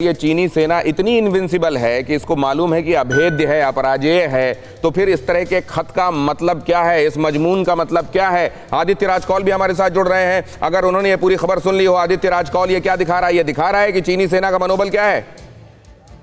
ये चीनी सेना इतनी इनविंसिबल है कि इसको मालूम है कि अभेद्य है, अपराजेय है, तो फिर इस तरह के खत का मतलब क्या है, इस मजमून का मतलब क्या है? आदित्य राजकौल भी हमारे साथ जुड़ रहे हैं। अगर उन्होंने ये पूरी खबर सुन ली हो, आदित्य राजकौल, ये क्या दिखा रहा है? ये दिखा रहा है कि चीनी सेना का मनोबल क्या है।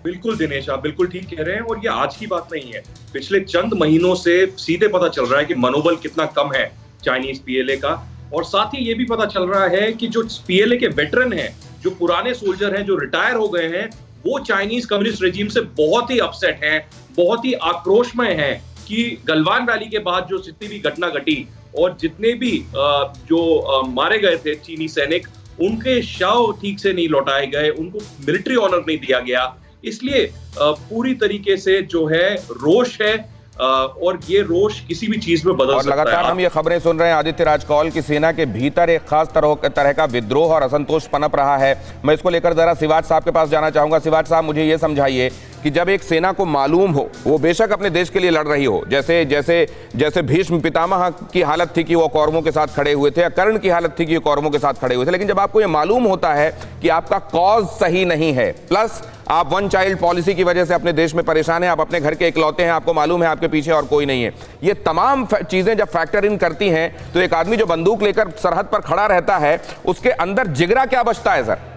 बिल्कुल दिनेश, आप बिल्कुल ठीक कह रहे हैं और ये आज की बात नहीं है। पिछले चंद महीनों से सीधे पता चल रहा है कि मनोबल कितना कम है चाइनीज पीएलए का। और साथ ही ये भी पता चल रहा है कि जो पीएलए के वेटरन हैं, जो पुराने सोल्जर हैं, जो रिटायर हो गए हैं, वो चाइनीज कम्युनिस्ट रेजिम से बहुत ही अपसेट हैं, बहुत ही आक्रोशमय हैं कि गलवान वैली के बाद जो जितनी भी घटना घटी और जितने भी जो मारे गए थे चीनी सैनिक, उनके शव ठीक से नहीं लौटाए गए, उनको मिलिट्री ऑनर नहीं दिया गया। इसलिए पूरी तरीके से जो है रोष है और ये रोष किसी भी चीज में बदल सकता है। लगातार हम ये खबरें सुन रहे हैं आदित्य राजकौल की सेना के भीतर एक खास तरह का विद्रोह और असंतोष पनप रहा है। मैं इसको लेकर जरा सिवाज साहब के पास जाना चाहूंगा। सिवाज साहब, मुझे ये समझाइए कि जब एक सेना को मालूम हो, वो बेशक अपने देश के लिए लड़ रही हो, जैसे जैसे जैसे भीष्म पितामह की हालत थी कि वो कौरवों के साथ खड़े हुए थे, या कर्ण की हालत थी कि वो कौरवों के साथ खड़े हुए थे, लेकिन जब आपको ये मालूम होता है कि आपका कॉज सही नहीं है, प्लस आप वन चाइल्ड पॉलिसी की वजह से अपने देश में परेशान हैं, आप अपने घर के इकलौते हैं, आपको मालूम है आपके पीछे और कोई नहीं है, ये तमाम चीजें जब फैक्टर इन करती हैं, तो एक आदमी जो बंदूक लेकर सरहद पर खड़ा रहता है, उसके अंदर जिगरा क्या बचता है? सर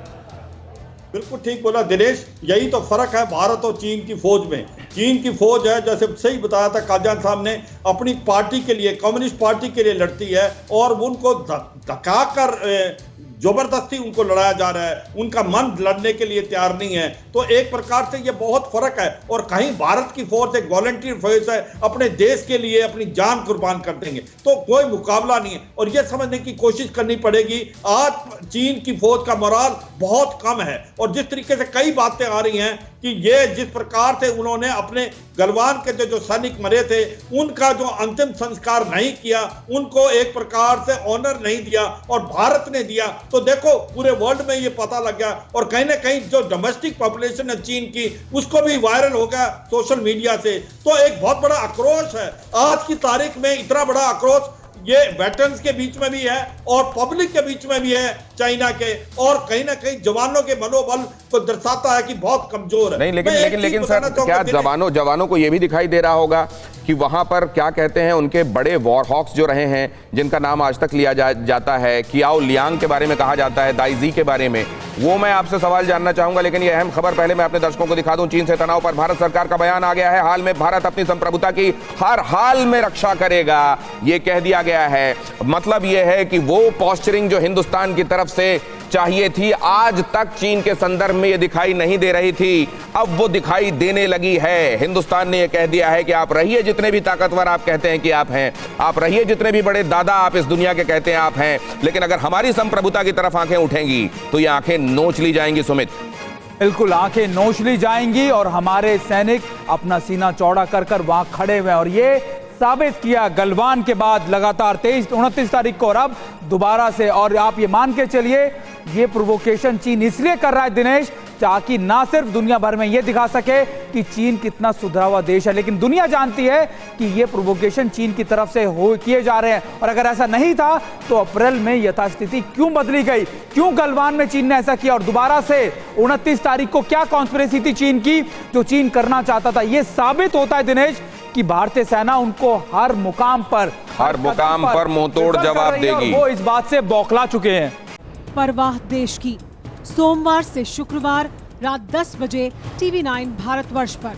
बिल्कुल ठीक बोला दिनेश, यही तो फर्क है भारत और चीन की फौज में। चीन की फौज है, जैसे सही बताया था काजान साहब ने, अपनी पार्टी के लिए, कम्युनिस्ट पार्टी के लिए लड़ती है और उनको धक्का कर जबरदस्ती उनको लड़ाया जा रहा है, उनका मन लड़ने के लिए तैयार नहीं है। तो एक प्रकार से ये बहुत फर्क है। और कहीं भारत की फौज एक वॉलंटियर फोर्स है, अपने देश के लिए अपनी जान कुर्बान कर देंगे, तो कोई मुकाबला नहीं है। और ये समझने की कोशिश करनी पड़ेगी, आज चीन की फौज का मोराल बहुत कम है। और जिस तरीके से कई बातें आ रही हैं कि ये जिस प्रकार से उन्होंने अपने गलवान के जो सैनिक मरे थे, उनका जो अंतिम संस्कार नहीं किया, उनको एक प्रकार से ऑनर नहीं दिया और भारत ने दिया, तो देखो पूरे वर्ल्ड में ये पता लग गया। और कहीं ना कहीं जो डोमेस्टिक पॉपुलेशन है चीन की, उसको भी वायरल हो गया सोशल मीडिया से। तो एक बहुत बड़ा आक्रोश है आज की तारीख में, इतना बड़ा आक्रोश ये वेटरन्स के बीच में भी है और पब्लिक के बीच में भी है चाइना के, और कहीं ना कहीं जवानों के मनोबल को दर्शाता है कि बहुत कमजोर है। नहीं, लेकिन सर, क्या जवानों को यह भी दिखाई दे रहा होगा कि वहां पर क्या कहते हैं उनके बड़े वॉर हॉक्स जो रहे हैं, जिनका नाम आज तक लिया जाता है, कियाओ लियांग के बारे में कहा जाता है, दाइजी के बारे में, वो मैं आपसे सवाल जानना चाहूंगा। लेकिन ये अहम खबर पहले मैं अपने दर्शकों को दिखा दूं। चीन से तनाव पर भारत सरकार का बयान आ गया है। हाल में भारत अपनी संप्रभुता की हर हाल में रक्षा करेगा, ये कह दिया गया है। मतलब ये है कि वो पॉस्चरिंग जो हिंदुस्तान की तरफ से चाहिए थी, आज तक चीन के संदर्भ में ये दिखाई नहीं दे रही थी, अब वो दिखाई देने लगी है। हिंदुस्तान ने ये कह दिया है कि आप रहिए जितने भी ताकतवर आप कहते हैं कि आप हैं, आप रहिए जितने भी बड़े दादा आप इस दुनिया के कहते हैं आप हैं, लेकिन अगर हमारी संप्रभुता की तरफ आंखें उठेंगी तो ये आंखें नोच ली जाएंगी। सुमित, बिल्कुल आंखें नोच ली जाएंगी और हमारे सैनिक अपना सीना चौड़ा कर वहां खड़े हुए हैं। और ये साबित किया गलवान के बाद लगातार 29 तारीख को, और अब दोबारा से। और आप ये मान के चलिए, ये प्रोवोकेशन चीन इसलिए कर रहा है दिनेश, ताकि ना सिर्फ दुनिया भर में ये दिखा सके कि चीन कितना सुधरा हुआ देश है, लेकिन दुनिया जानती है कि ये प्रोवोकेशन चीन की तरफ से किए जा रहे हैं। और अगर ऐसा नहीं था तो अप्रैल में यथास्थिति क्यों बदली गई, क्यों गलवान में चीन ने ऐसा किया, और दोबारा से 29 तारीख को क्या कॉन्स्पिरेसी थी चीन की जो चीन करना चाहता था। ये साबित होता है दिनेश कि भारतीय सेना उनको हर मुकाम पर मुंहतोड़ जवाब देगी। वो इस बात से बौखला चुके हैं। परवाह देश की, सोमवार से शुक्रवार रात 10 बजे TV9 भारतवर्ष पर।